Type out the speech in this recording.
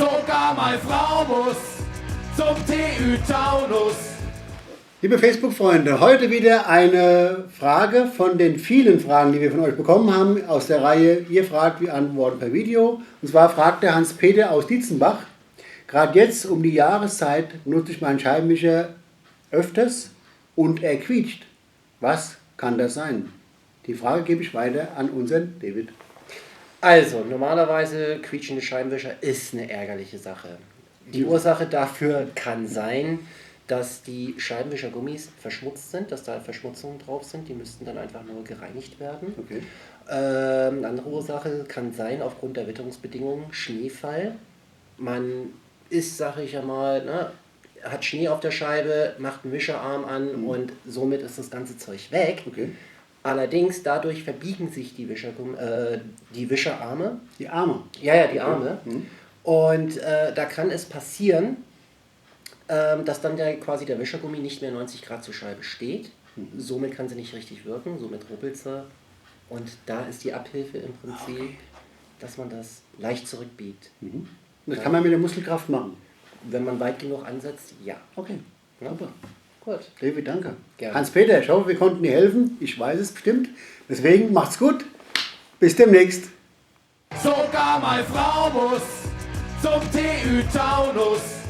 Sogar meine Frau muss zum TÜ-Taunus. Liebe Facebook-Freunde, heute wieder eine Frage von den vielen Fragen, die wir von euch bekommen haben, aus der Reihe Ihr fragt, wir antworten per Video. Und zwar fragt der Hans-Peter aus Dietzenbach: Gerade jetzt um die Jahreszeit nutze ich meinen Scheibenwischer öfters und er quietscht. Was kann das sein? Die Frage gebe ich weiter an unseren David. Also, normalerweise quietschende Scheibenwischer ist eine ärgerliche Sache. Die Ursache dafür kann sein, dass die Scheibenwischergummis verschmutzt sind, dass da Verschmutzungen drauf sind, die müssten dann einfach nur gereinigt werden. Okay. Eine andere Ursache kann sein, aufgrund der Witterungsbedingungen, Schneefall. Man ist, sage ich ja mal, ne, hat Schnee auf der Scheibe, macht einen Wischerarm an und somit ist das ganze Zeug weg. Okay. Allerdings, dadurch verbiegen sich die Wischerarme. Die Arme. Ja, die Arme. Und da kann es passieren, dass dann quasi der Wischergummi nicht mehr 90 Grad zur Scheibe steht. Somit kann sie nicht richtig wirken, somit ruppelt sie. Und da ist die Abhilfe im Prinzip, dass man das leicht zurückbiegt. Das kann man mit der Muskelkraft machen. Wenn man weit genug ansetzt, ja. Okay, Ja. super. Gut. David, danke. Gerne. Hans-Peter, ich hoffe, wir konnten dir helfen. Ich weiß es bestimmt. Deswegen macht's gut. Bis demnächst. Sogar meine Frau muss zum TÜ-Taunus.